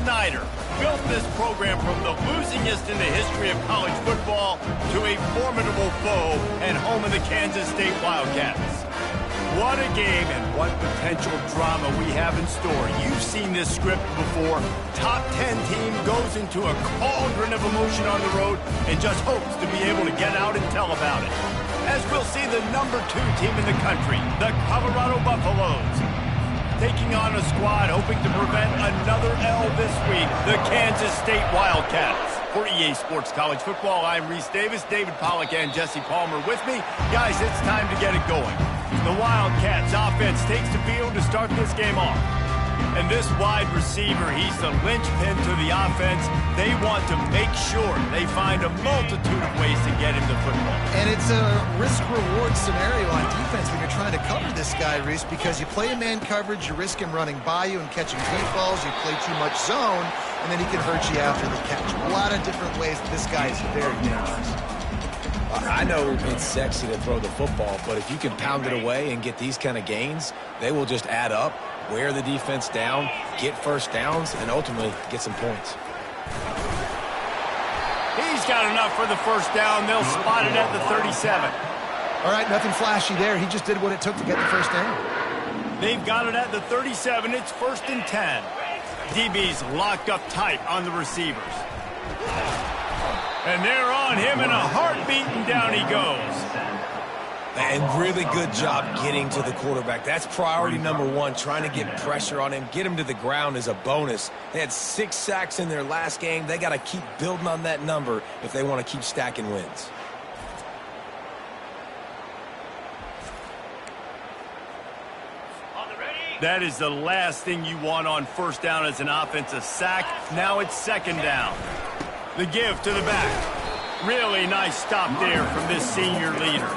Snyder built this program from the losingest in the history of college football to a formidable foe and home of the Kansas State Wildcats. What a game and what potential drama we have in store. You've seen this script before. Top 10 team goes into a cauldron of emotion on the road and just hopes to be able to get out and tell about it. As we'll see the number 2 team in the country, the Colorado Buffaloes, taking on a squad hoping to prevent another L this week, the Kansas State Wildcats. For EA Sports College Football, I'm Reese Davis, David Pollack, and Jesse Palmer with me. Guys, it's time to get it going. The Wildcats offense takes the field to start this game off. And this wide receiver, he's the linchpin to the offense. They want to make sure they find a multitude of ways to get him the football. And it's a risk-reward scenario on defense when you're trying to cover this guy, Reese, because you play man coverage, you risk him running by you and catching deep balls. You play too much zone, and then he can hurt you after the catch. A lot of different ways. This guy is very dangerous. I know it's sexy to throw the football, but if you can pound it away and get these kind of gains, they will just add up, wear the defense down, get first downs, and ultimately get some points. He's got enough for the first down. They'll spot it at the 37. All right, nothing flashy there. He just did what it took to get the first down. They've got it at the 37. It's 1st and 10. DB's locked up tight on the receivers. And they're on him in a heartbeat, and down he goes. And really good job getting to the quarterback. That's priority number 1, trying to get pressure on him. Get him to the ground is a bonus. They had 6 sacks in their last game. They got to keep building on that number if they want to keep stacking wins. That is the last thing you want on first down as an offensive sack. Now it's 2nd down. The give to the back. Really nice stop there from this senior leader.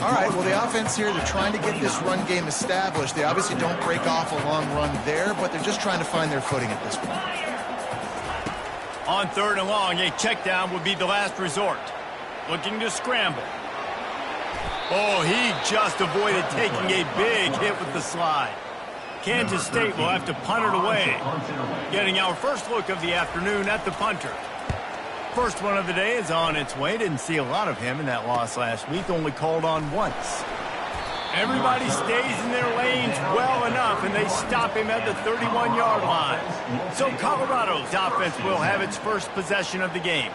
All right, well, the offense here, they're trying to get this run game established. They obviously don't break off a long run there, but they're just trying to find their footing at this point. On 3rd and long, a check down would be the last resort. Looking to scramble. Oh, he just avoided taking a big hit with the slide. Kansas State will have to punt it away. Getting our first look of the afternoon at the punter. First one of the day is on its way. Didn't see a lot of him in that loss last week. Only called on once. Everybody stays in their lanes well enough, and they stop him at the 31-yard line. So Colorado's offense will have its first possession of the game.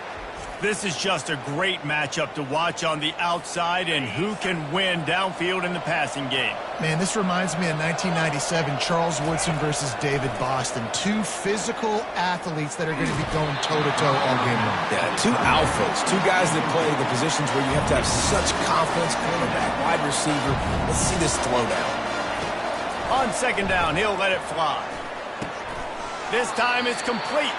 This is just a great matchup to watch on the outside, and who can win downfield in the passing game. Man, this reminds me of 1997, Charles Woodson versus David Boston. 2 physical athletes that are going to be going toe-to-toe all game long. Yeah, 2 alphas, 2 guys that play the positions where you have to have such confidence, cornerback, wide receiver. Let's see this throw down. On 2nd down, he'll let it fly. This time it's complete.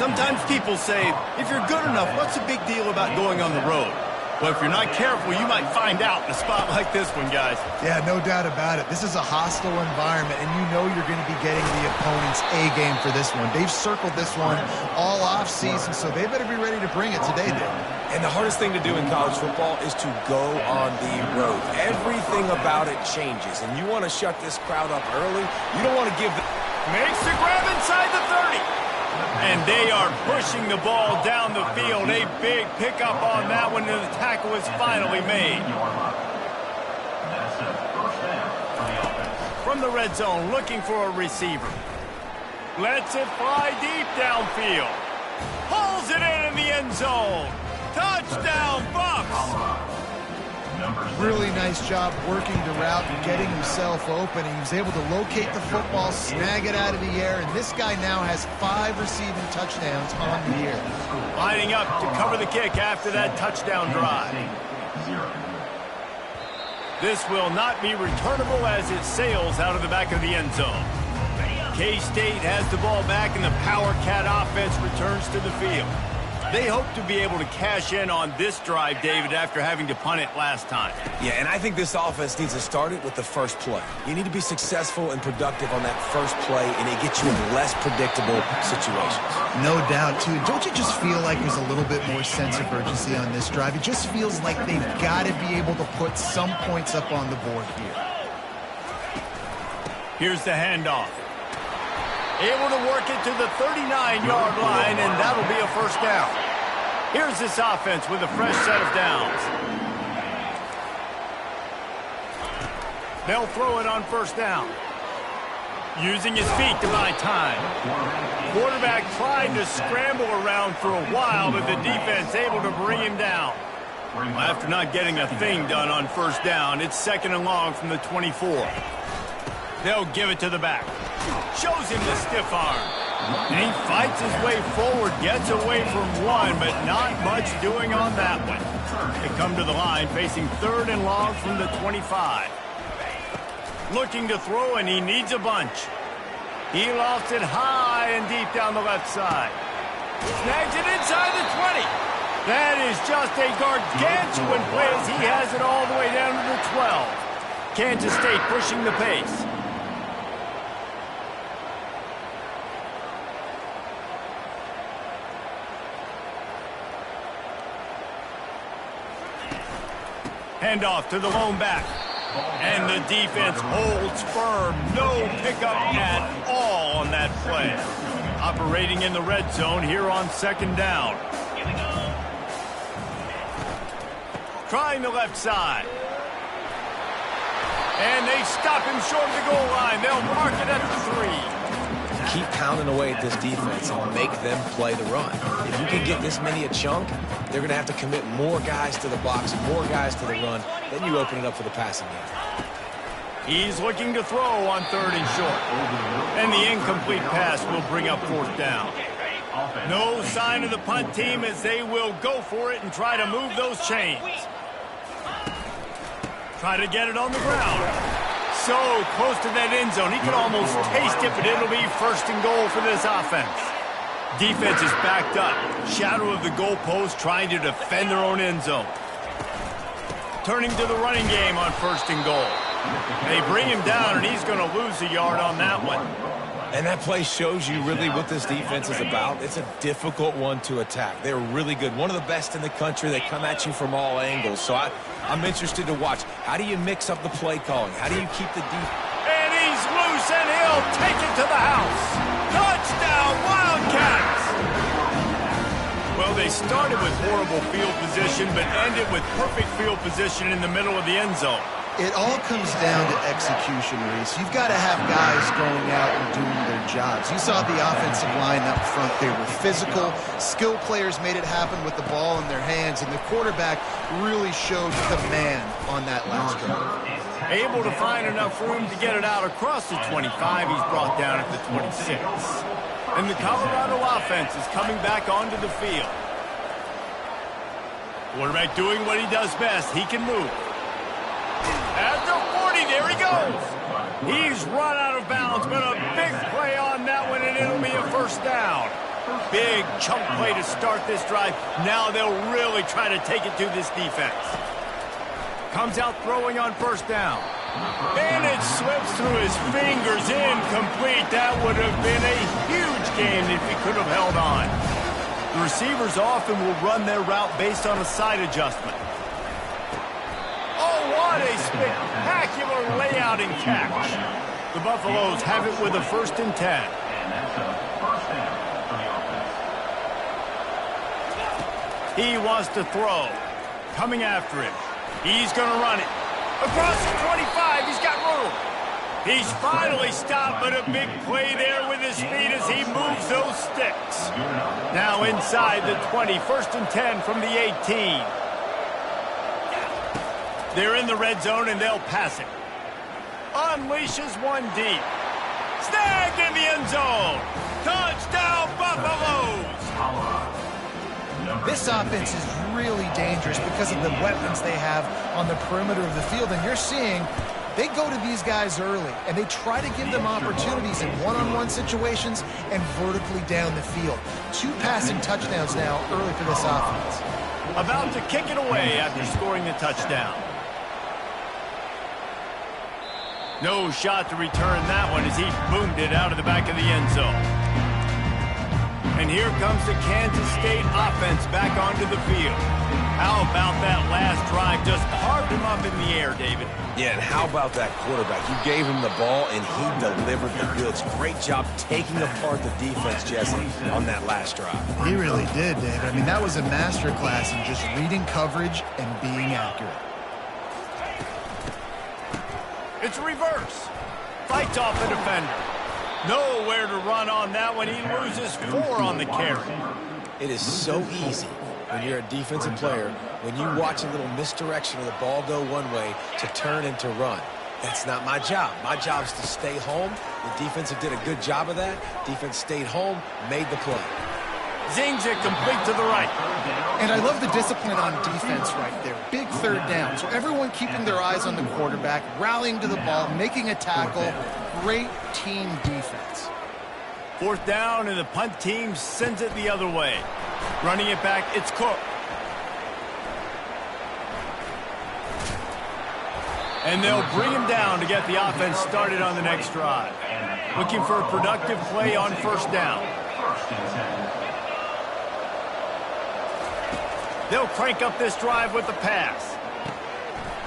Sometimes people say, if you're good enough, what's the big deal about going on the road? Well, if you're not careful, you might find out in a spot like this one, guys. Yeah, no doubt about it. This is a hostile environment, and you know you're going to be getting the opponent's A-game for this one. They've circled this one all off-season, so they better be ready to bring it today, Dave. And the hardest thing to do in college football is to go on the road. Everything about it changes, and you want to shut this crowd up early. You don't want to give the... Makes the grab inside the 30. And they are pushing the ball down the field. A big pickup on that one, and the tackle is finally made. From the red zone, looking for a receiver. Lets it fly deep downfield. Pulls it in the end zone. Touchdown, Bucks! Really nice job working the route and getting himself open. He was able to locate the football, snag it out of the air, and this guy now has 5 receiving touchdowns on the year. Lining up to cover the kick after that touchdown drive. This will not be returnable as it sails out of the back of the end zone. K-State has the ball back, and the Power Cat offense returns to the field. They hope to be able to cash in on this drive, David, after having to punt it last time. Yeah, and I think this offense needs to start it with the first play. You need to be successful and productive on that first play, and it gets you in less predictable situations. No doubt, too. Don't you just feel like there's a little bit more sense of urgency on this drive? It just feels like they've got to be able to put some points up on the board here. Here's the handoff. Able to work it to the 39-yard line, and that'll be a first down. Here's this offense with a fresh set of downs. They'll throw it on first down. Using his feet to buy time. Quarterback tried to scramble around for a while, but the defense able to bring him down. After not getting a thing done on first down, it's 2nd and long from the 24. They'll give it to the back. Shows him the stiff arm. And he fights his way forward, gets away from one, but not much doing on that one. They come to the line facing 3rd and long from the 25. Looking to throw, and he needs a bunch. He lofts it high and deep down the left side. Snags it inside the 20. That is just a gargantuan play as he has it all the way down to the 12. Kansas State pushing the pace. Handoff to the lone back. And the defense holds firm. No pickup at all on that play. Operating in the red zone here on 2nd down. Trying the left side. And they stop him short of the goal line. They'll mark it at the 3. Keep pounding away at this defense and make them play the run. If you can get this many a chunk, they're going to have to commit more guys to the box, more guys to the run. Then you open it up for the passing game. He's looking to throw on 3rd and short. And the incomplete pass will bring up 4th down. No sign of the punt team as they will go for it and try to move those chains. Try to get it on the ground. So close to that end zone. He could almost taste it, but it'll be 1st and goal for this offense. Defense is backed up. Shadow of the goalpost trying to defend their own end zone. Turning to the running game on 1st and goal. They bring him down, and he's going to lose a yard on that one. And that play shows you really what this defense is about. It's a difficult one to attack. They're really good. One of the best in the country. They come at you from all angles. So I'm interested to watch. How do you mix up the play calling? How do you keep the defense? And he's loose, and he'll take it to the house. Touchdown, Wildcats! Well, they started with horrible field position, but ended with perfect field position in the middle of the end zone. It all comes down to execution, Reese. You've got to have guys going out and doing their jobs. You saw the offensive line up front. They were physical. Skill players made it happen with the ball in their hands, and the quarterback really showed command on that last drive. Able to find enough room to get it out across the 25. He's brought down at the 26. And the Colorado offense is coming back onto the field. Quarterback doing what he does best. He can move. At the 40, there he goes. He's run out of bounds, but a big play on that one, and it'll be a 1st down. Big chunk play to start this drive. Now they'll really try to take it to this defense. Comes out throwing on 1st down. And it slips through his fingers, incomplete. That would have been a huge gain if he could have held on. The receivers often will run their route based on a side adjustment. What a spectacular layout and catch. The Buffaloes have it with a 1st and 10. He wants to throw. Coming after him. He's going to run it. Across the 25, he's got room. He's finally stopped, but a big play there with his feet as he moves those sticks. Now inside the 20, 1st and 10 from the 18. They're in the red zone, and they'll pass it. Unleashes one deep. Snagged in the end zone. Touchdown, Buffaloes! This offense is really dangerous because of the weapons they have on the perimeter of the field. And you're seeing they go to these guys early, and they try to give them opportunities in one-on-one situations and vertically down the field. 2 passing touchdowns now early for this offense. About to kick it away after scoring the touchdown. No shot to return that one as he boomed it out of the back of the end zone. And here comes the Kansas State offense back onto the field. How about that last drive? Just carved him up in the air, David. Yeah, and how about that quarterback? You gave him the ball, and he delivered the goods. Great job taking apart the defense, Jesse, on that last drive. He really did, David. I mean, that was a masterclass in just reading coverage and being accurate. It's reverse. Fights off the defender. Nowhere to run on that one. He loses 4 on the carry. It is so easy when you're a defensive player, when you watch a little misdirection of the ball go one way to turn and to run. That's not my job. My job is to stay home. The defensive did a good job of that. Defense stayed home, made the play. Zings it complete to the right. And I love the discipline on defense right there. Big third down. So everyone keeping their eyes on the quarterback, rallying to the ball, making a tackle. Great team defense. 4th down, and the punt team sends it the other way. Running it back, it's Cook. And they'll bring him down to get the offense started on the next drive. Looking for a productive play on 1st down. They'll crank up this drive with the pass.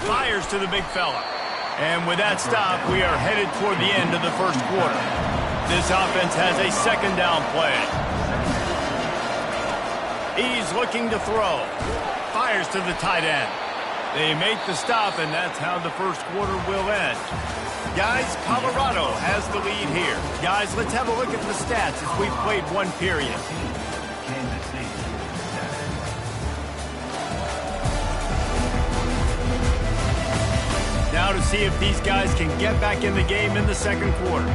Fires to the big fella. And with that stop, we are headed toward the end of the 1st quarter. This offense has a 2nd down play. He's looking to throw. Fires to the tight end. They make the stop, and that's how the 1st quarter will end. Guys, Colorado has the lead here. Guys, let's have a look at the stats as we've played 1 period. Now to see if these guys can get back in the game in the 2nd quarter.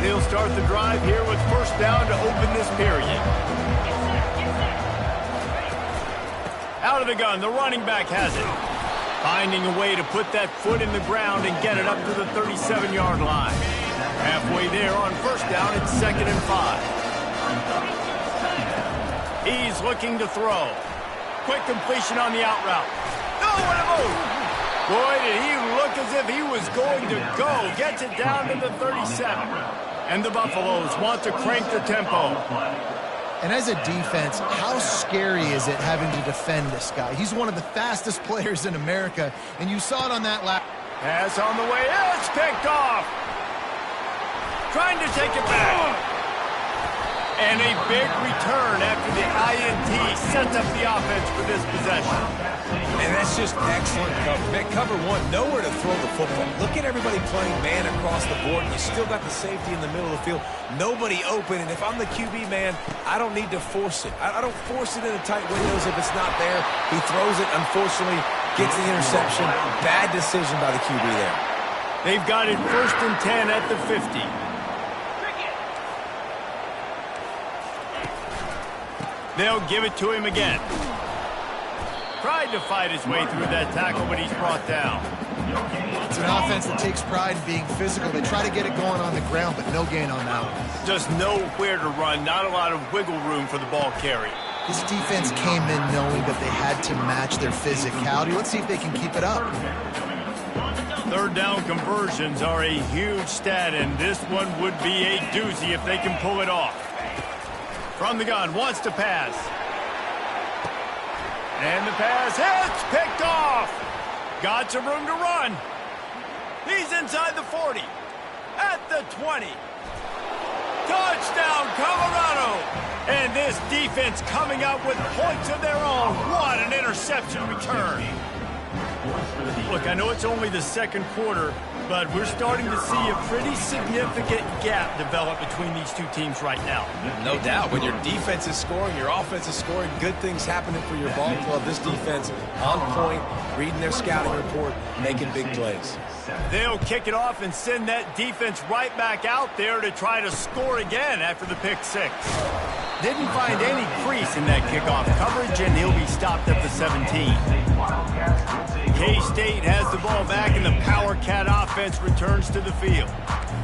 They'll start the drive here with 1st down to open this period. Out of the gun, the running back has it. Finding a way to put that foot in the ground and get it up to the 37-yard line. Halfway there on 1st down, it's 2nd and 5. He's looking to throw. Quick completion on the out route. Oh, what a move! Boy, did he look as if he was going to go. Gets it down to the 37. And the Buffaloes want to crank the tempo. And as a defense, how scary is it having to defend this guy? He's one of the fastest players in America, and you saw it on that lap. Pass on the way. It's picked off. Trying to take it back. And a big return after the INT sets up the offense for this possession. And that's just excellent cover. Man, cover 1, nowhere to throw the football. Look at everybody playing man across the board. You still got the safety in the middle of the field. Nobody open, and if I'm the QB man, I don't need to force it. I don't force it into tight windows if it's not there. He throws it, unfortunately, gets the interception. Bad decision by the QB there. They've got it 1st and 10 at the 50. They'll give it to him again. Tried to fight his way through that tackle, but he's brought down. It's an offense that takes pride in being physical. They try to get it going on the ground, but no gain on that one. Just nowhere to run, not a lot of wiggle room for the ball carry. This defense came in knowing that they had to match their physicality. Let's see if they can keep it up. 3rd down conversions are a huge stat, and this one would be a doozy if they can pull it off. From the gun, wants to pass. And the pass hits, picked off. Got some room to run. He's inside the 40, at the 20. Touchdown, Colorado. And this defense coming up with points of their own. What an interception return. Look, I know it's only the 2nd quarter, but we're starting to see a pretty significant gap develop between these two teams right now. No doubt. When your defense is scoring, your offense is scoring, good things happening for your ball club. This defense on point, reading their scouting report, making big plays. They'll kick it off and send that defense right back out there to try to score again after the pick 6. Didn't find any crease in that kickoff coverage, and he'll be stopped at the 17. K-State has the ball back, and the Power Cat offense returns to the field.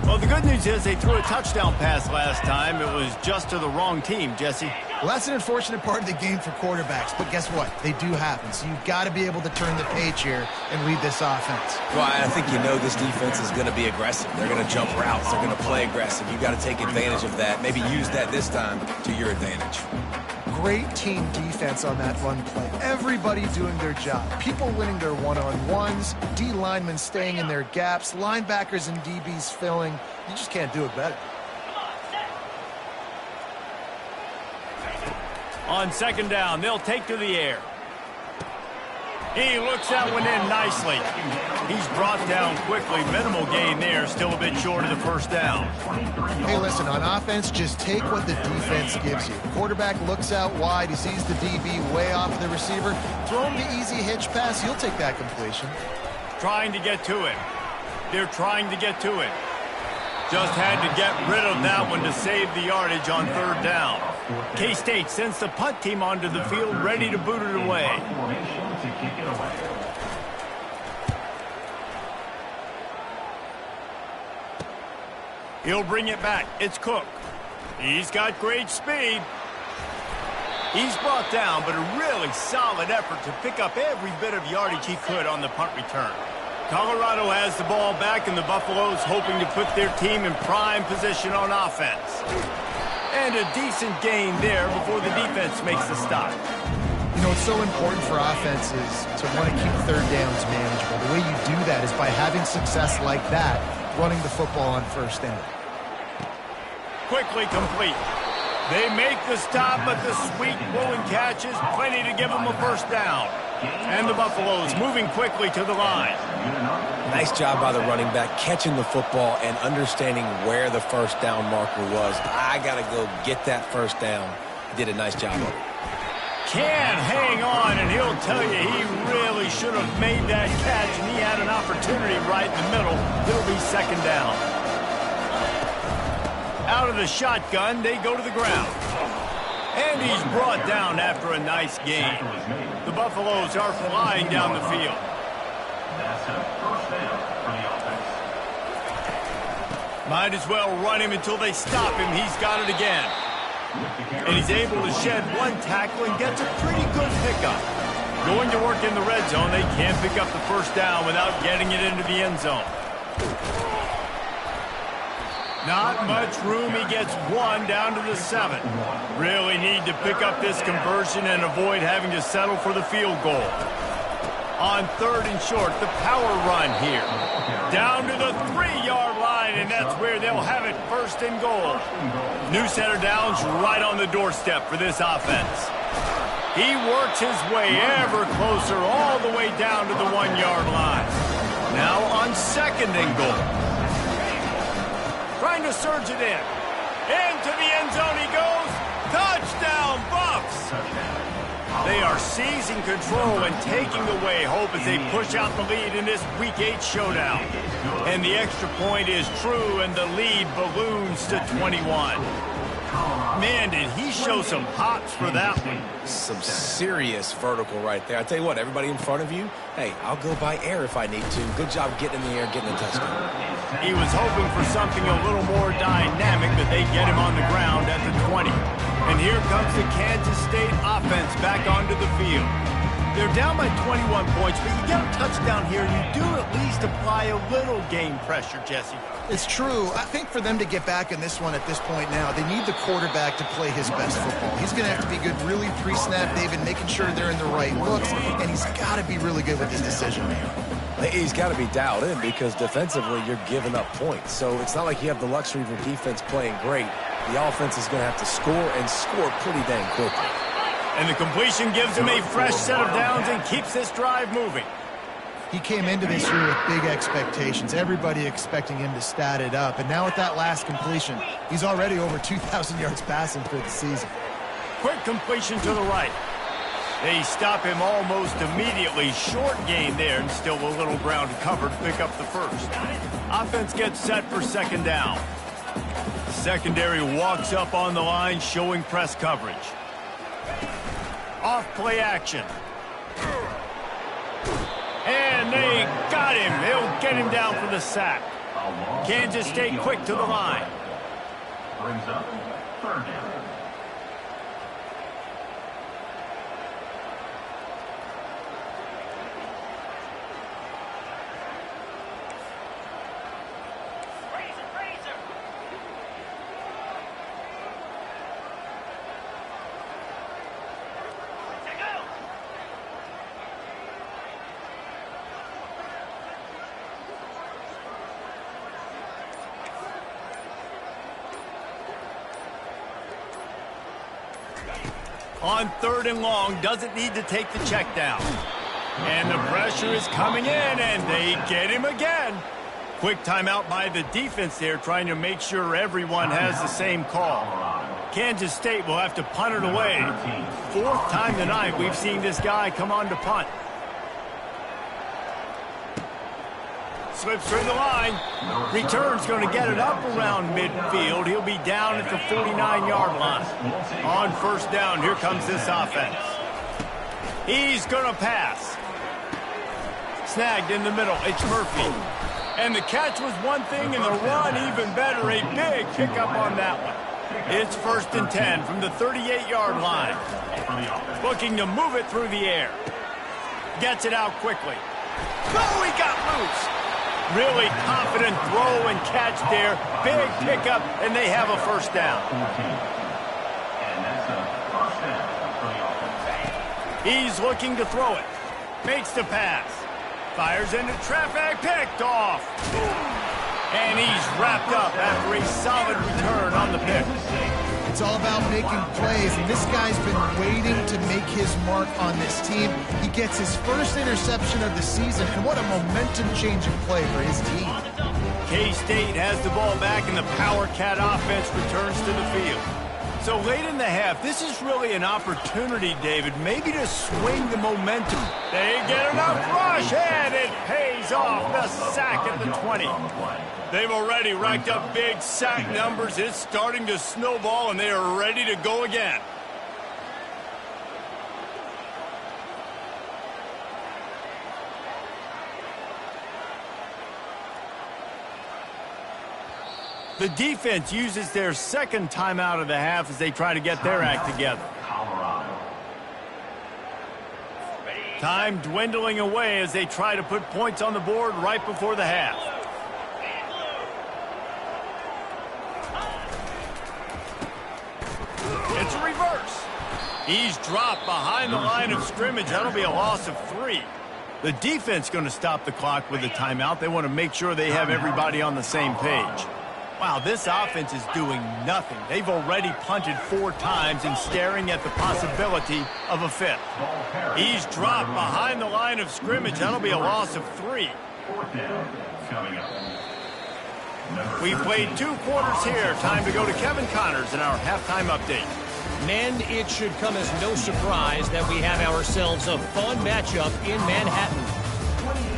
Well, the good news is they threw a touchdown pass last time. It was just to the wrong team, Jesse. Well, that's an unfortunate part of the game for quarterbacks, but guess what? They do happen, so you've got to be able to turn the page here and lead this offense. Well, I think you know this defense is going to be aggressive. They're going to jump routes. They're going to play aggressive. You've got to take advantage of that. Maybe use that this time to your advantage. great team defense on that run play. Everybody doing their job. People winning their one-on-ones, D linemen staying in their gaps, linebackers and DBs filling. You just can't do it better. On second down, they'll take to the air. He looks that one in nicely. He's brought down quickly. Minimal gain there. Still a bit short of the first down. Hey, listen, on offense, just take what the defense gives you. Quarterback looks out wide. He sees the DB way off the receiver. Throw him the easy hitch pass. He'll take that completion. Trying to get to it. They're trying to get to it. Just had to get rid of that one to save the yardage on third down. K-State sends the punt team onto the field, ready to boot it away. He'll bring it back. It's Cook. He's got great speed. He's brought down, but a really solid effort to pick up every bit of yardage he could on the punt return. Colorado has the ball back, and the Buffaloes hoping to put their team in prime position on offense. And a decent gain there before the defense makes the stop. You know, it's so important for offenses to want to keep third downs manageable. The way you do that is by having success like that, running the football on first down. Quickly complete. They make the stop, but the sweet pulling catch is plenty to give them a first down. And the Buffaloes moving quickly to the line. Nice job by the running back, catching the football and understanding where the first down marker was. I got to go get that first down. He did a nice job of it. Can hang on, and he'll tell you he really should have made that catch, and he had an opportunity right in the middle. It'll be second down. Out of the shotgun, they go to the ground. And he's brought down after a nice gain. The Buffaloes are flying down the field. Might as well run him until they stop him. He's got it again. And he's able to shed one tackle and gets a pretty good pickup. Going to work in the red zone, they can't pick up the first down without getting it into the end zone. Not much room. He gets one down to the 7. Really need to pick up this conversion and avoid having to settle for the field goal. On third and short, the power run here. Down to the 3-yard line, and that's where they'll have it, first and goal. New set of downs right on the doorstep for this offense. He works his way ever closer all the way down to the 1-yard line. Now on second and goal. Trying to surge it in. Into the end zone he goes. Touchdown, Buffs! They are seizing control and taking away hope as they push out the lead in this Week 8 showdown. And the extra point is true, and the lead balloons to 21. Man, did he show some hops for that one. Some serious vertical right there. I tell you what, everybody in front of you, hey, I'll go by air if I need to. Good job getting in the air, getting a touchdown. He was hoping for something a little more dynamic, but they get him on the ground at the 20. And here comes the Kansas State offense back onto the field. They're down by 21 points, but you get a touchdown here, and you do at least apply a little game pressure, Jesse. It's true. I think for them to get back in this one at this point now, they need the quarterback to play his best football. He's going to have to be good really pre-snap, David, making sure they're in the right looks, and he's got to be really good with his decision making. He's got to be dialed in because defensively you're giving up points. So it's not like you have the luxury of your defense playing great. The offense is going to have to score and score pretty dang quickly. And the completion gives him a fresh set of downs and keeps this drive moving. He came into this year with big expectations. Everybody expecting him to stat it up. And now with that last completion, he's already over 2,000 yards passing for the season. Quick completion to the right. They stop him almost immediately. Short gain there, and still a little ground covered to pick up the first. Offense gets set for second down. Secondary walks up on the line, showing press coverage. Off play action. And they got him. They'll get him down for the sack. Kansas State quick to the line. Brings up third down. On 3rd and long, doesn't need to take the check down. And the pressure is coming in, and they get him again. Quick timeout by the defense there, trying to make sure everyone has the same call. Kansas State will have to punt it away. 4th time tonight we've seen this guy come on to punt. Slips through the line. Return's going to get it up around midfield. He'll be down at the 49-yard line. On 1st down, here comes this offense. He's going to pass. Snagged in the middle. It's Murphy. And the catch was one thing, and the run even better. A big pickup on that one. It's 1st and 10 from the 38-yard line. Looking to move it through the air. Gets it out quickly. Oh, he got loose. Really confident throw and catch there. Big pickup, and they have a 1st down. He's looking to throw it. Makes the pass. Fires into traffic. Picked off. And he's wrapped up after a solid return on the pick. It's all about making plays, and this guy's been waiting to make his mark on this team. He gets his 1st interception of the season, and what a momentum-changing play for his team. K-State has the ball back, and the Power Cat offense returns to the field. So late in the half, this is really an opportunity, David, maybe to swing the momentum. They get enough rush, and it pays off. The sack at the 20. They've already racked up big sack numbers. It's starting to snowball, and they are ready to go again. The defense uses their 2nd timeout of the half as they try to get their act together. Time dwindling away as they try to put points on the board right before the half. It's a reverse. He's dropped behind the line of scrimmage. That'll be a loss of 3. The defense going to stop the clock with a timeout. They want to make sure they have everybody on the same page. Wow, this offense is doing nothing. They've already punted 4 times and staring at the possibility of a 5th. He's dropped behind the line of scrimmage. That'll be a loss of 3. We played 2 quarters here. Time to go to Kevin Connors in our halftime update. Men, it should come as no surprise that we have ourselves a fun matchup in Manhattan.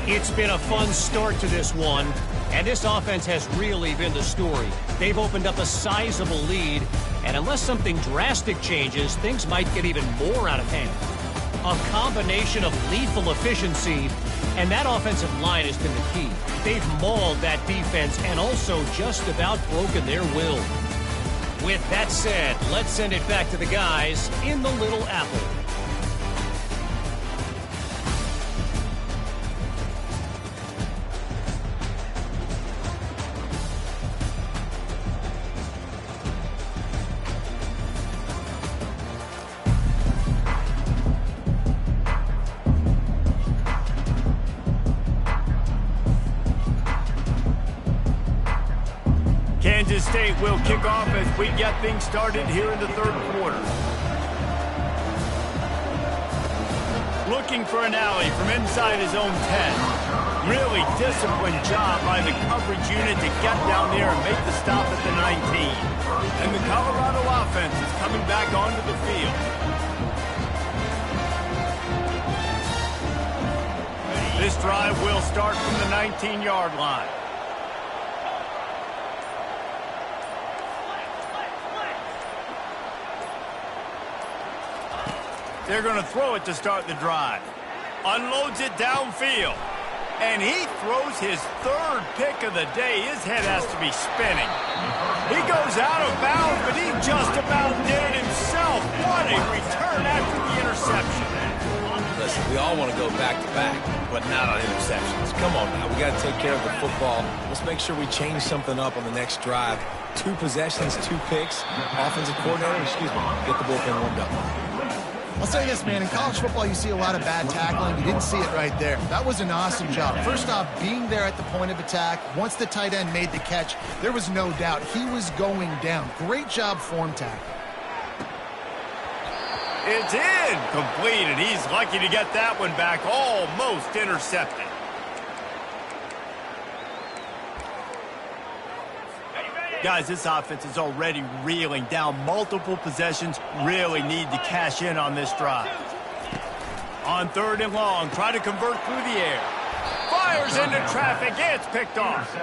It's been a fun start to this one, and this offense has really been the story. They've opened up a sizable lead, and unless something drastic changes, things might get even more out of hand. A combination of lethal efficiency, and that offensive line has been the key. They've mauled that defense and also just about broken their will. With that said, let's send it back to the guys in the Little Apple. Kansas State will kick off as we get things started here in the 3rd quarter. Looking for an alley from inside his own 10. Really disciplined job by the coverage unit to get down there and make the stop at the 19. And the Colorado offense is coming back onto the field. This drive will start from the 19-yard line. They're going to throw it to start the drive. Unloads it downfield. And he throws his 3rd pick of the day. His head has to be spinning. He goes out of bounds, but he just about did it himself. What a return after the interception. Listen, we all want to go back-to-back, but not on interceptions. Come on now. We got to take care of the football. Let's make sure we change something up on the next drive. 2 possessions, 2 picks. Offensive coordinator, get the bullpen warmed up. I'll say this, man, in college football you see a lot of bad tackling. You didn't see it right there. That was an awesome job. First off, being there at the point of attack. Once the tight end made the catch, there was no doubt he was going down. Great job form tackle. It's incomplete, and he's lucky to get that one back, almost intercepted. Guys, this offense is already reeling down multiple possessions. Really need to cash in on this drive. On 3rd and long, try to convert through the air. Fires into traffic. It's picked off.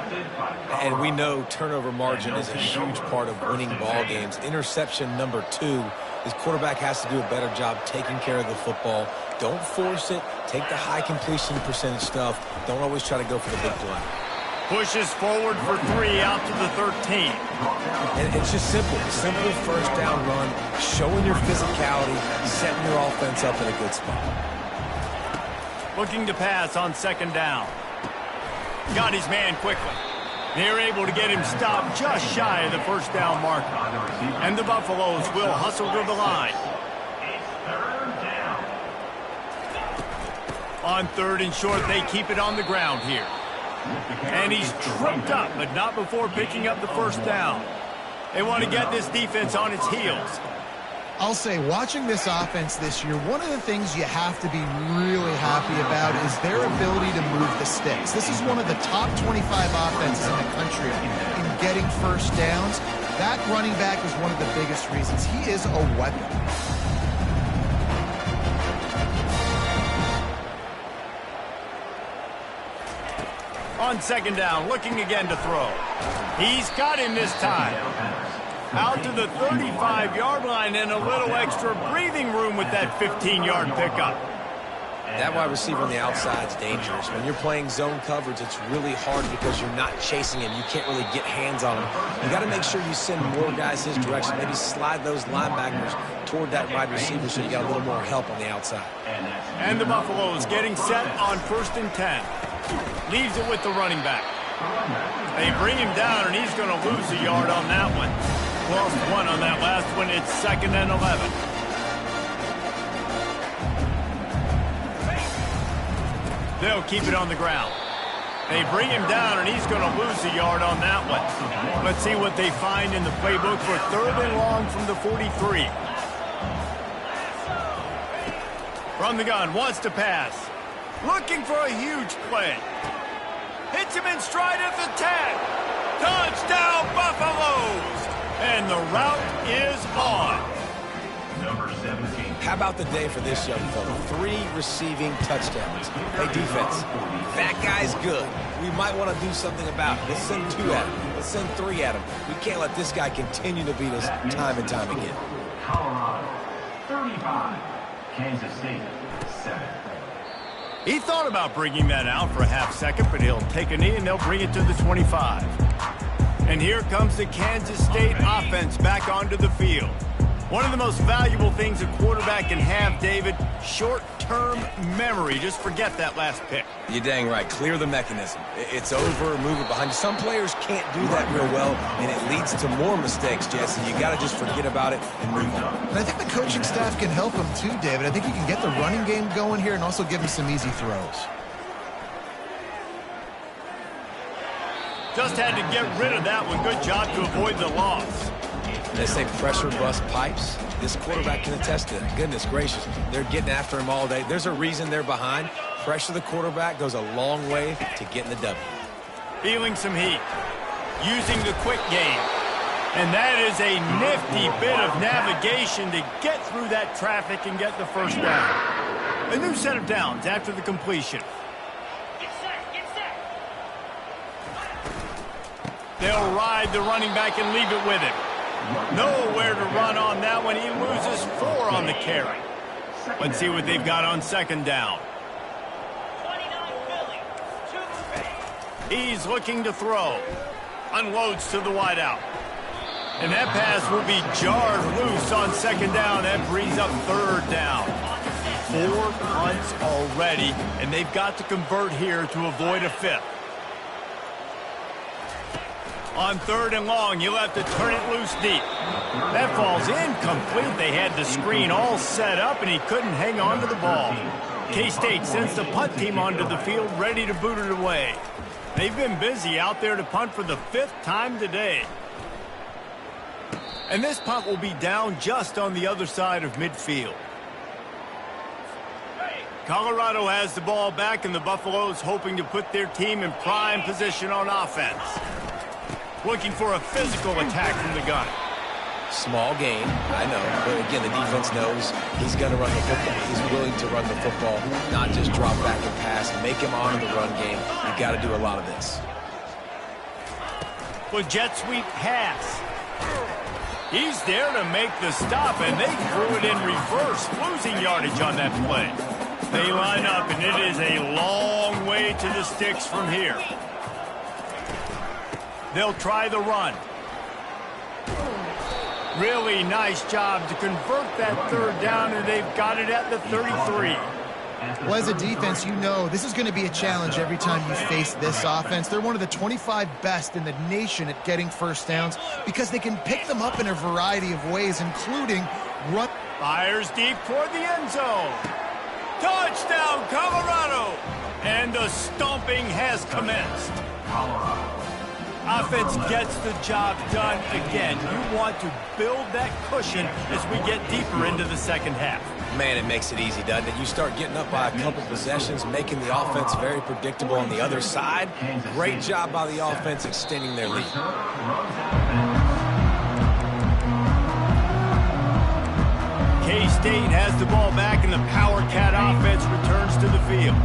And we know turnover margin is a huge part of winning ball games. Interception number 2. His quarterback has to do a better job taking care of the football. Don't force it. Take the high completion percentage stuff. Don't always try to go for the big play. Pushes forward for 3 out to the 13. And it's just simple. Simple first down run, showing your physicality, setting your offense up in a good spot. Looking to pass on 2nd down. Got his man quickly. They're able to get him stopped just shy of the 1st down marker. And the Buffaloes will hustle to the line. On 3rd and short, they keep it on the ground here. And he's tripped up, but not before picking up the 1st down. They want to get this defense on its heels. I'll say, watching this offense this year, one of the things you have to be really happy about is their ability to move the sticks. This is one of the top 25 offenses in the country in getting 1st downs. That running back is one of the biggest reasons. He is a weapon. On 2nd down, looking again to throw. He's got him this time. Out to the 35-yard line and a little extra breathing room with that 15-yard pickup. That wide receiver on the outside is dangerous. When you're playing zone coverage, it's really hard because you're not chasing him. You can't really get hands on him. You got to make sure you send more guys his direction. Maybe slide those linebackers toward that wide receiver so you got a little more help on the outside. And the Buffaloes getting set on 1st and 10. Leaves it with the running back. They bring him down, and he's going to lose a yard on that one. Lost 1 on that last one. It's 2nd and 11. They'll keep it on the ground. They bring him down, and he's going to lose a yard on that one. Let's see what they find in the playbook for 3rd and long from the 43. From the gun, wants to pass. Looking for a huge play. Hits him in stride at the 10. Touchdown, Buffaloes! And the route is on. Number 17. How about the day for this young fella? 3 receiving touchdowns. Hey, defense, that guy's good. We might want to do something about it. Let's send 2 at him. Let's send 3 at him. We can't let this guy continue to beat us time and time again. Colorado, 35. Kansas State, 7. He thought about bringing that out for a half second, but he'll take a knee and they'll bring it to the 25. And here comes the Kansas State offense back onto the field. One of the most valuable things a quarterback can have, David, short-term memory. Just forget that last pick. You're dang right. Clear the mechanism. It's over, move it behind you. Some players can't do that real well, and it leads to more mistakes, Jesse. You got to just forget about it and move on. And I think the coaching staff can help him too, David. I think you can get the running game going here and also give him some easy throws. Just had to get rid of that one. Good job to avoid the loss. They say pressure bust pipes. This quarterback can attest to that. Goodness gracious. They're getting after him all day. There's a reason they're behind. Pressure the quarterback goes a long way to getting the W. Feeling some heat. Using the quick game. And that is a nifty bit of navigation to get through that traffic and get the 1st down. A new set of downs after the completion. They'll ride the running back and leave it with him. Nowhere to run on that one. He loses 4 on the carry. Let's see what they've got on 2nd down. He's looking to throw. Unloads to the wideout. And that pass will be jarred loose on 2nd down. That brings up 3rd down. 4 punts already, and they've got to convert here to avoid a 5th. On 3rd and long, you'll have to turn it loose deep. That falls incomplete. They had the screen all set up, and he couldn't hang on to the ball. K-State sends the punt team onto the field, ready to boot it away. They've been busy out there to punt for the 5th time today. And this punt will be down just on the other side of midfield. Colorado has the ball back, and the Buffaloes hoping to put their team in prime position on offense. Looking for a physical attack from the gun. Small gain, I know, but again, the defense knows he's going to run the football. He's willing to run the football, not just drop back and pass, make him honor the run game. You've got to do a lot of this. With jet sweep pass. He's there to make the stop, and they threw it in reverse, losing yardage on that play. They line up, and it is a long way to the sticks from here. They'll try the run. Really nice job to convert that third down, and they've got it at the 33. Well, as a defense, you know this is going to be a challenge every time you face this offense. They're one of the 25 best in the nation at getting first downs because they can pick them up in a variety of ways, including run. Fires deep toward the end zone. Touchdown, Colorado! And the stomping has commenced. Offense gets the job done again. You want to build that cushion as we get deeper into the second half. Man, it makes it easy, doesn't it? You start getting up by a couple possessions, making the offense very predictable on the other side. Great job by the offense extending their lead. K-State has the ball back, and the Power Cat offense returns to the field.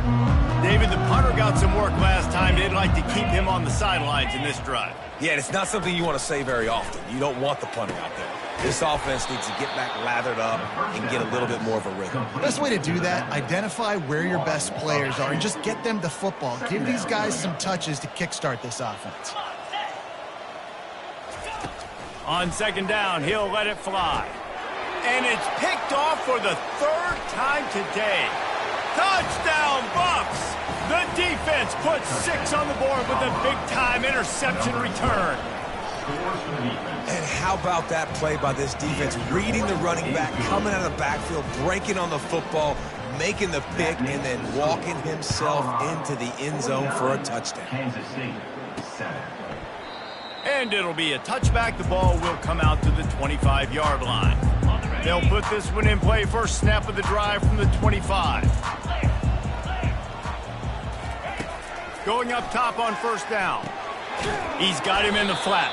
David, the punter got some work last time. They'd like to keep him on the sidelines in this drive. Yeah, it's not something you want to say very often. You don't want the punter out there. This offense needs to get back lathered up and get a little bit more of a rhythm. Best way to do that, identify where your best players are and just get them the football. Give these guys some touches to kickstart this offense. On second down, he'll let it fly. And it's picked off for the third time today. Touchdown, Buffs! The defense puts 6 on the board with a big-time interception return. And how about that play by this defense? Reading the running back, coming out of the backfield, breaking on the football, making the pick, and then walking himself into the end zone for a touchdown. Kansas State, 7. And it'll be a touchback. The ball will come out to the 25-yard line. They'll put this one in play. First snap of the drive from the 25. Going up top on first down. He's got him in the flat.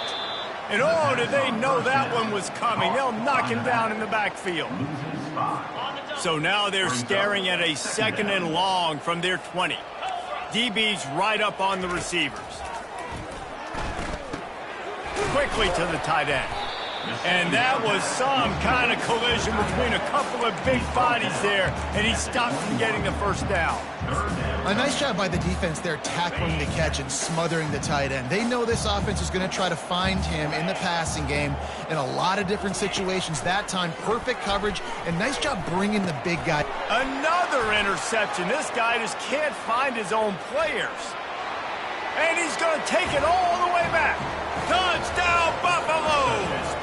And oh, did they know that one was coming. They'll knock him down in the backfield. So now they're staring at a second and long from their 20. DB's right up on the receivers. Quickly to the tight end. And that was some kind of collision between a couple of big bodies there, and he stopped from getting the first down. A nice job by the defense there tackling the catch and smothering the tight end. They know this offense is going to try to find him in the passing game in a lot of different situations. That time, perfect coverage, and nice job bringing the big guy. Another interception. This guy just can't find his own players. And he's going to take it all the way back. Touchdown, Buffaloes!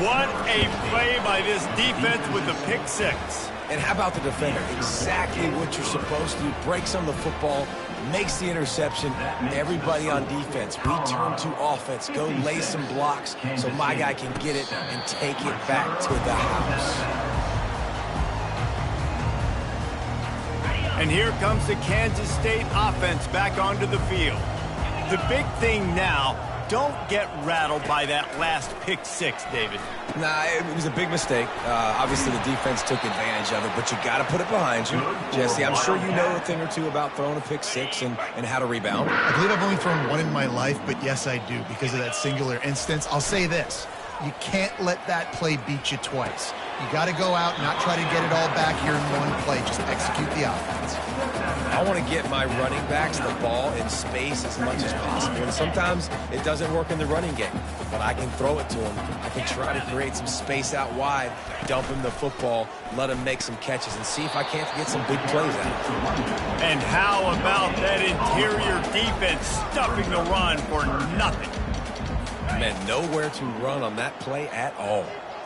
What a play by this defense with the pick 6. And how about the defender? Exactly what you're supposed to do. Breaks on the football, makes the interception. Everybody on defense, we turn to offense. Go lay some blocks so my guy can get it and take it back to the house. And here comes the Kansas State offense back onto the field. The big thing now, don't get rattled by that last pick 6, David. Nah, it was a big mistake. Obviously, the defense took advantage of it, but you got to put it behind you. Jesse, I'm sure you know a thing or two about throwing a pick 6 and how to rebound. I believe I've only thrown one in my life, but yes, I do because of that singular instance. I'll say this. You can't let that play beat you twice. You got to go out and not try to get it all back here in one play. Just execute the offense. I want to get my running backs the ball in space as much as possible. And sometimes it doesn't work in the running game, but I can throw it to him. I can try to create some space out wide, dump him the football, let him make some catches, and see if I can't get some big plays out of him. And how about that interior defense stuffing the run for nothing? Man, nowhere to run on that play at all.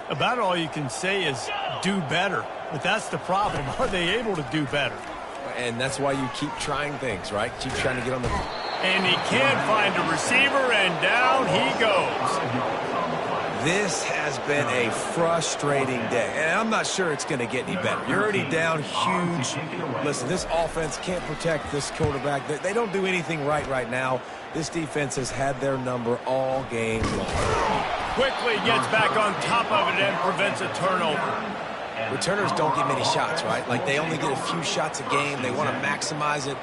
About all you can say is do better. But that's the problem. Are they able to do better? And that's why you keep trying things, right? Keep trying to get on the... And he can't find a receiver, and down he goes. This has been a frustrating day, and I'm not sure it's going to get any better. You're already down huge. Listen, this offense can't protect this quarterback. They don't do anything right now. This defense has had their number all game long. Quickly gets back on top of it and prevents a turnover. Returners don't get many shots, right? Like, they only get a few shots a game. They want to maximize it.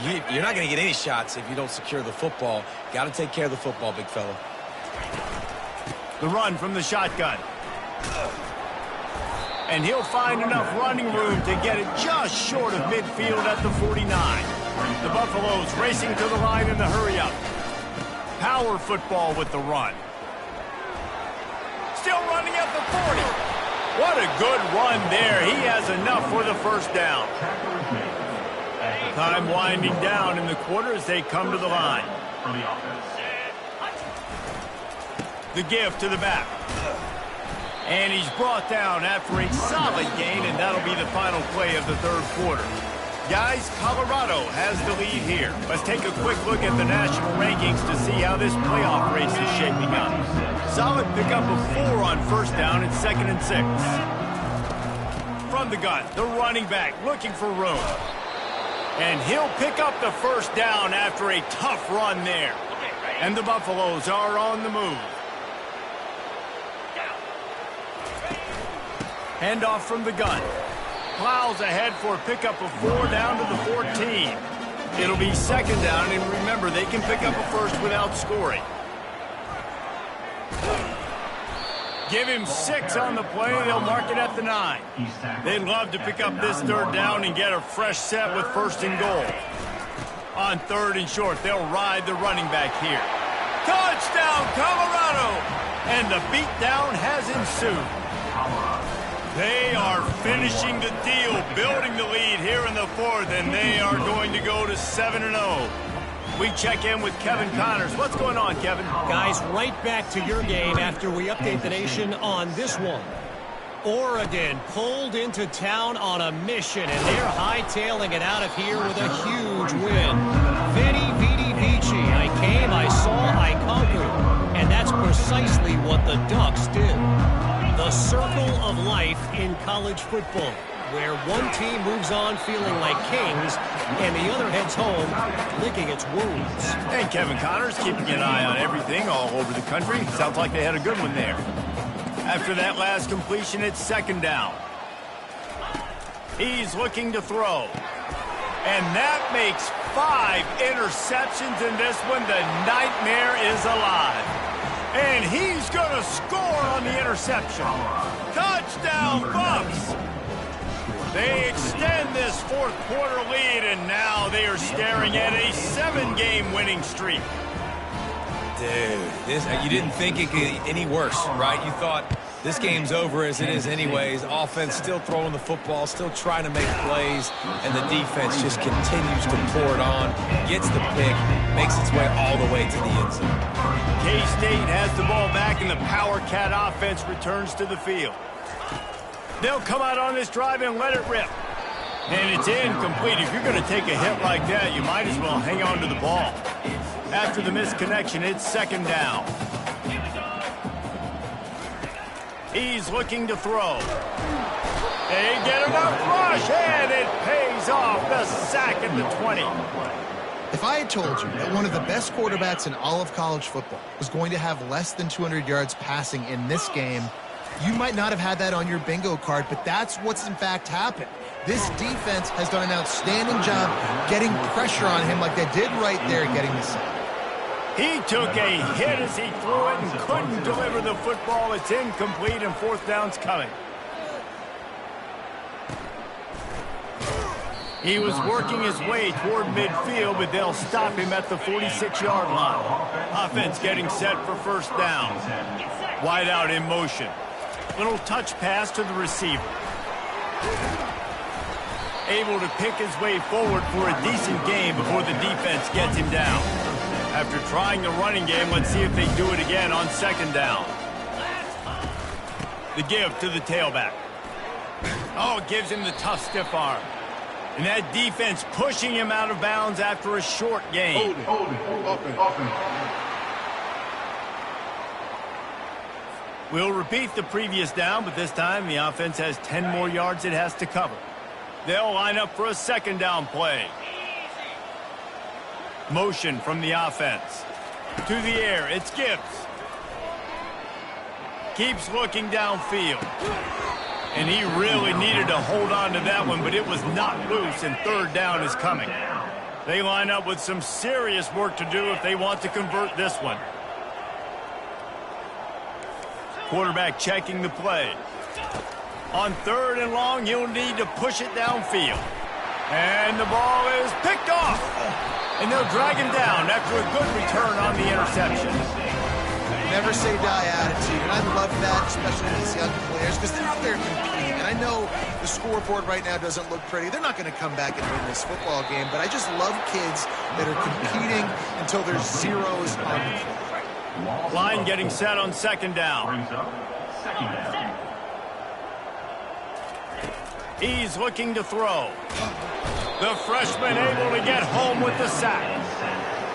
You're not going to get any shots if you don't secure the football. Got to take care of the football, big fella. The run from the shotgun. And he'll find enough running room to get it just short of midfield at the 49. The Buffaloes racing to the line in the hurry-up. Power football with the run. Still running at the 40. What a good run there. He has enough for the first down. Time winding down in the quarter as they come to the line. The give to the back. And he's brought down after a solid gain, and that'll be the final play of the third quarter. Guys, Colorado has the lead here. Let's take a quick look at the national rankings to see how this playoff race is shaping up. Solid pickup of 4 on first down and 2nd and 6. From the gun, the running back looking for room. And he'll pick up the first down after a tough run there. And the Buffaloes are on the move. Handoff from the gun. Plows ahead for a pickup of 4 down to the 14. It'll be 2nd down, and remember, they can pick up a first without scoring. Give him 6 on the play. They'll mark it at the 9. They'd love to pick up this 3rd down and get a fresh set with 1st and goal. On 3rd and short, they'll ride the running back here. Touchdown, Colorado! And the beatdown has ensued. They are finishing the deal, building the lead here in the 4th, and they are going to go to 7-0. We check in with Kevin Connors. What's going on, Kevin? Guys, right back to your game after we update the nation on this one. Oregon pulled into town on a mission, and they're hightailing it out of here with a huge win. Vidi, vidi, vici. I came, I saw, I conquered. And that's precisely what the Ducks did. The circle of life in college football, where one team moves on feeling like kings and the other heads home licking its wounds. And Kevin Connors keeping an eye on everything all over the country. Sounds like they had a good one there. After that last completion, it's 2nd down. He's looking to throw. And that makes 5 interceptions in this one. The nightmare is alive. And he's going to score on the interception. Touchdown, Bucks! They extend this 4th quarter lead, and now they are staring at a 7-game winning streak. Dude, you didn't think it could get any worse, right? You thought this game's over as it is anyways. Offense still throwing the football, still trying to make plays, and the defense just continues to pour it on, gets the pick, makes its way all the way to the end zone. K-State has the ball back, and the Power Cat offense returns to the field. They'll come out on this drive and let it rip. And it's incomplete. If you're going to take a hit like that, you might as well hang on to the ball. After the misconnection, it's 2nd down. He's looking to throw. They get enough rush, and it pays off. The sack at the 20. If I had told you that one of the best quarterbacks in all of college football was going to have less than 200 yards passing in this game, you might not have had that on your bingo card, but that's what's in fact happened. This defense has done an outstanding job getting pressure on him like they did right there, getting the sack. He took a hit as he threw it and couldn't deliver the football. It's incomplete, and 4th down's coming. He was working his way toward midfield, but they'll stop him at the 46-yard line. Offense getting set for 1st down. Wide out in motion. Little touch pass to the receiver. Able to pick his way forward for a decent game before the defense gets him down. After trying the running game, let's see if they do it again on 2nd down. The give to the tailback. Oh, it gives him the tough stiff arm. And that defense pushing him out of bounds after a short gain. Hold it. We'll repeat the previous down, but this time the offense has 10 more yards it has to cover. They'll line up for a second down play. Motion from the offense. To the air, it's Gibbs. Keeps looking downfield. And he really needed to hold on to that one, but it was not loose, and third down is coming. They line up with some serious work to do if they want to convert this one. Quarterback checking the play. On third and long, you'll need to push it downfield. And the ball is picked off. And they'll drag him down after a good return on the interception. Never say die attitude, and I love that, especially with these young players, because they're out there competing. And I know the scoreboard right now doesn't look pretty. They're not going to come back and win this football game, but I just love kids that are competing until there's zeros on the field. Line getting set on second down. He's looking to throw. The freshman able to get home with the sack.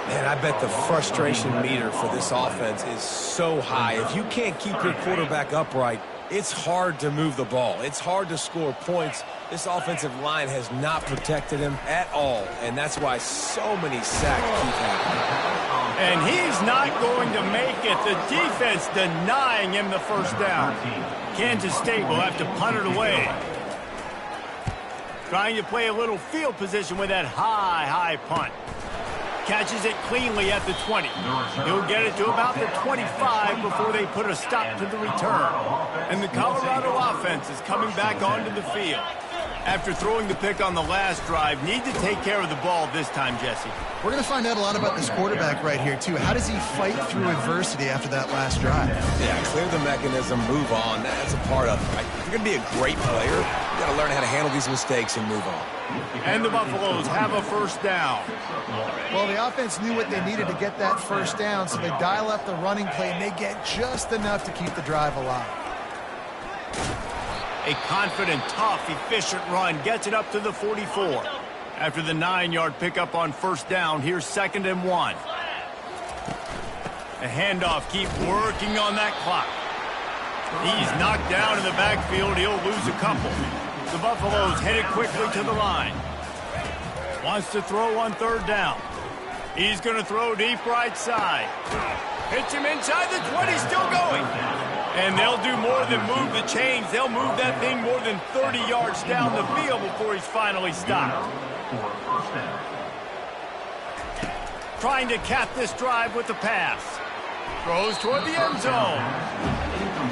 Man, I bet the frustration meter for this offense is so high. If you can't keep your quarterback upright, it's hard to move the ball. It's hard to score points. This offensive line has not protected him at all, and that's why so many sacks keep happening. And he's not going to make it. The defense denying him the first down. Kansas State will have to punt it away. Trying to play a little field position with that high punt. Catches it cleanly at the 20. He'll get it to about the 25 before they put a stop to the return. And the Colorado offense is coming back onto the field. After throwing the pick on the last drive, need to take care of the ball this time, Jesse. We're going to find out a lot about this quarterback right here, too. How does he fight through adversity after that last drive? Yeah, clear the mechanism, move on. That's a part of it, right? If you're going to be a great player, you got to learn how to handle these mistakes and move on. And the Buffaloes have a first down. Well, the offense knew what they needed to get that first down, so they dial up the running play, and they get just enough to keep the drive alive. A confident, tough, efficient run gets it up to the 44. After the 9-yard pickup on first down, here's 2nd and 1. The handoff, keep working on that clock. He's knocked down in the backfield. He'll lose a couple. The Buffaloes headed quickly to the line. Wants to throw on third down. He's going to throw deep right side. Hits him inside the 20, still going. And they'll do more than move the chains. They'll move that thing more than 30 yards down the field before he's finally stopped. Trying to cap this drive with the pass. Throws toward the end zone.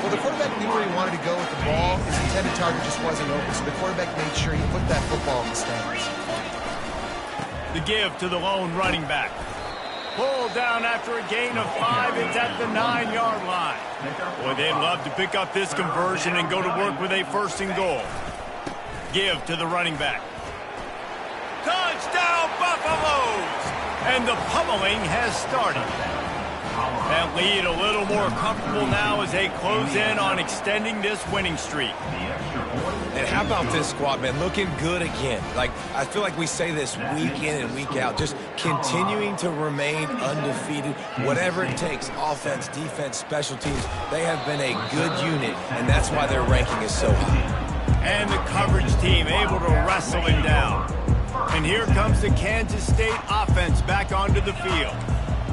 Well, the quarterback knew where he wanted to go with the ball. His intended target just wasn't open, so the quarterback made sure he put that football in the stands. The give to the lone running back. Pulled down after a gain of 5. It's at the 9-yard line. Boy, they'd love to pick up this conversion and go to work with a 1st and goal. Give to the running back. Touchdown, Buffaloes! And the pummeling has started. That lead a little more comfortable now as they close in on extending this winning streak. And how about this squad, man? Looking good again. Like, I feel like we say this week in and week out, just continuing to remain undefeated, whatever it takes, offense, defense, special teams. They have been a good unit, and that's why their ranking is so high. And the coverage team able to wrestle him down. And here comes the Kansas State offense back onto the field.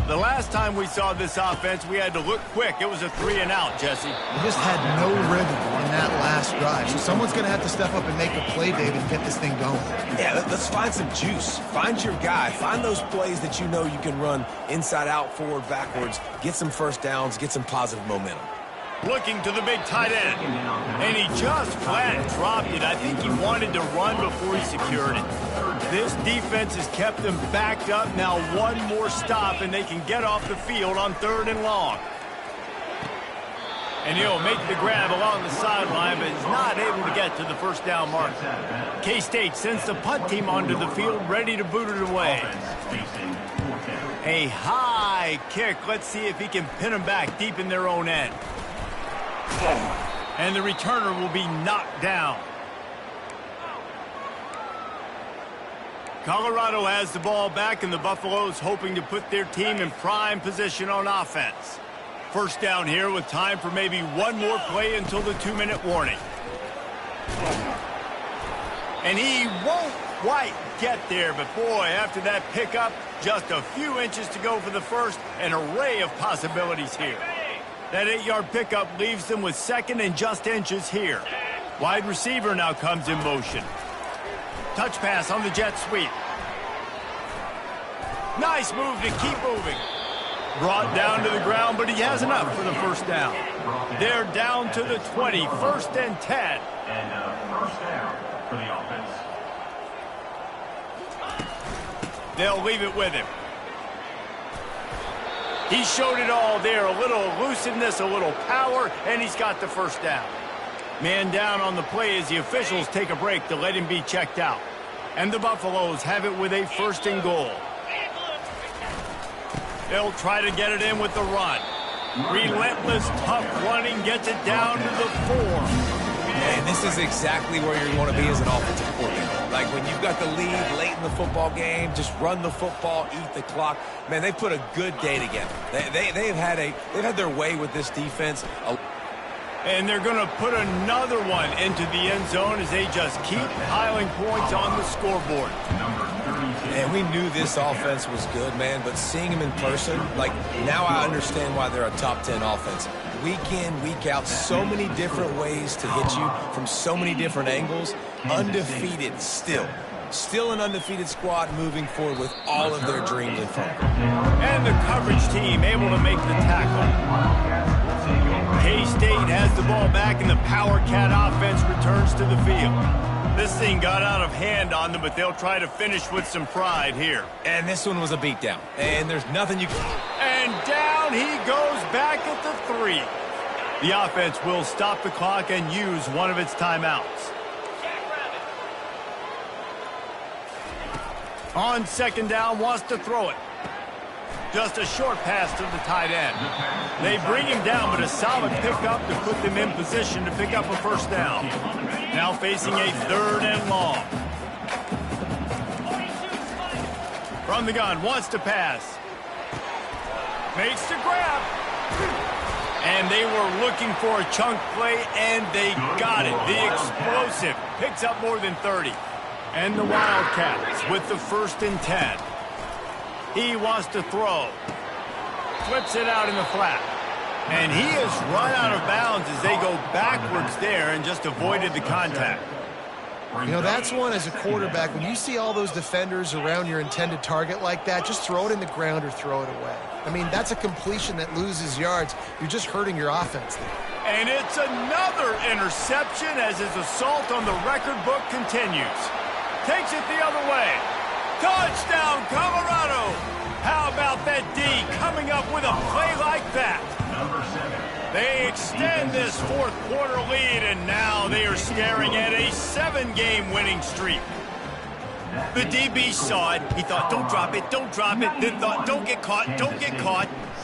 The last time we saw this offense, we had to look quick. It was a 3-and-out, Jesse. We just had no rhythm in that last drive. So someone's going to have to step up and make a play, David, and get this thing going. Yeah, let's find some juice. Find your guy. Find those plays that you know you can run inside out, forward, backwards. Get some first downs. Get some positive momentum. Looking to the big tight end. And he just flat dropped it. I think he wanted to run before he secured it. This defense has kept them backed up. Now one more stop, and they can get off the field on 3rd and long. And he'll make the grab along the sideline, but is not able to get to the first down mark. K-State sends the punt team onto the field, ready to boot it away. A high kick. Let's see if he can pin them back deep in their own end. And the returner will be knocked down. Colorado has the ball back, and the Buffaloes hoping to put their team in prime position on offense. First down here with time for maybe one more play until the 2-minute warning. And he won't quite get there, but boy, after that pickup, just a few inches to go for the first, an array of possibilities here. That 8-yard pickup leaves them with second and just inches here. Wide receiver now comes in motion. Touch pass on the jet sweep. Nice move to keep moving. Brought down to the ground, but he has enough for the first down. They're down to the 20, first and 10. And first down for the offense. They'll leave it with him. He showed it all there, a little elusiveness, a little power, and he's got the first down. Man down on the play as the officials take a break to let him be checked out. And the Buffaloes have it with a first and goal. They'll try to get it in with the run. Relentless, tough running, gets it down to the 4. And this is exactly where you want to be as an offensive coordinator. Like when you've got the lead late in the football game, just run the football, eat the clock. Man, they put a good day together. They've had their way with this defense. And they're going to put another one into the end zone as they just keep piling points on the scoreboard. And we knew this offense was good, man, but seeing them in person, like, now I understand why they're a top 10 offense. Week in, week out, so many different ways to hit you from so many different angles. Undefeated still. Still an undefeated squad moving forward with all of their dreams in front of them. And the coverage team able to make the tackle. K-State has the ball back, and the Power Cat offense returns to the field. This thing got out of hand on them, but they'll try to finish with some pride here. And this one was a beatdown. And there's nothing you can... And down he goes back at the 3. The offense will stop the clock and use one of its timeouts. On second down, wants to throw it. Just a short pass to the tight end. They bring him down, but a solid pickup to put them in position to pick up a first down. Now facing a 3rd and long. From the gun, wants to pass. Makes the grab. And they were looking for a chunk play, and they got it. The explosive picks up more than 30. And the Wildcats with the 1st and 10. He wants to throw. Flips it out in the flat. And he has run out of bounds as they go backwards there and just avoided the contact. You know, that's one as a quarterback. When you see all those defenders around your intended target like that, just throw it in the ground or throw it away. I mean, that's a completion that loses yards. You're just hurting your offense there. And it's another interception as his assault on the record book continues. Takes it the other way. Touchdown, Colorado! How about that D coming up with a play like that? They extend this 4th quarter lead, and now they are staring at a 7-game winning streak. The DB saw it. He thought, don't drop it, don't drop it. Then thought, don't get caught,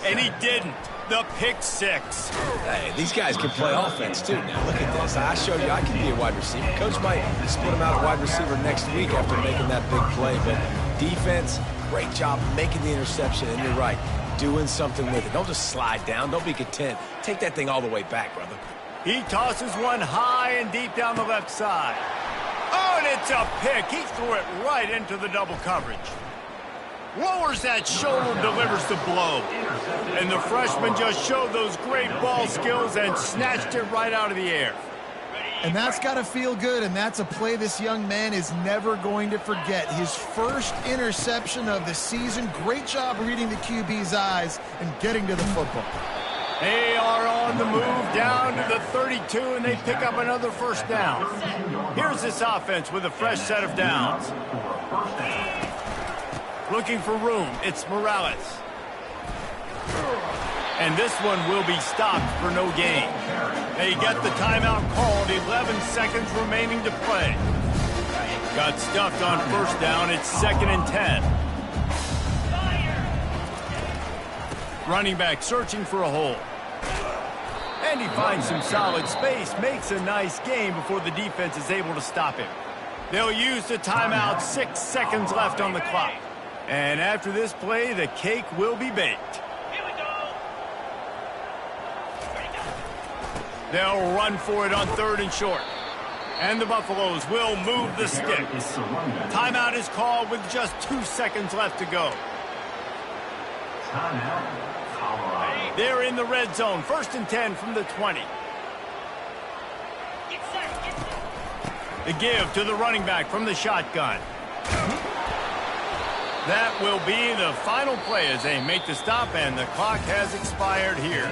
and he didn't. The pick 6. Hey, these guys can play offense, too. Now, look at this. I showed you I can be a wide receiver. Coach might split him out at wide receiver next week after making that big play. But defense, great job making the interception. And you're right, doing something with it. Don't just slide down. Don't be content. Take that thing all the way back, brother. He tosses one high and deep down the left side. Oh, and it's a pick. He threw it right into the double coverage. Lowers that shoulder, delivers the blow. And the freshman just showed those great ball skills and snatched it right out of the air. And that's got to feel good, and that's a play this young man is never going to forget. His first interception of the season. Great job reading the QB's eyes and getting to the football. They are on the move down to the 32, and they pick up another first down. Here's this offense with a fresh set of downs. Looking for room, it's Morales. And this one will be stopped for no gain. They get the timeout called, 11 seconds remaining to play. Got stuffed on first down, it's 2nd and 10. Running back searching for a hole. And he finds some solid space, makes a nice gain before the defense is able to stop him. They'll use the timeout, 6 seconds left on the clock. And after this play, the cake will be baked. They'll run for it on 3rd and short. And the Buffaloes will move the sticks. Timeout is called with just 2 seconds left to go. Timeout, Colorado. They're in the red zone. 1st and 10 from the 20. The give to the running back from the shotgun. That will be the final play as they make the stop, and the clock has expired here.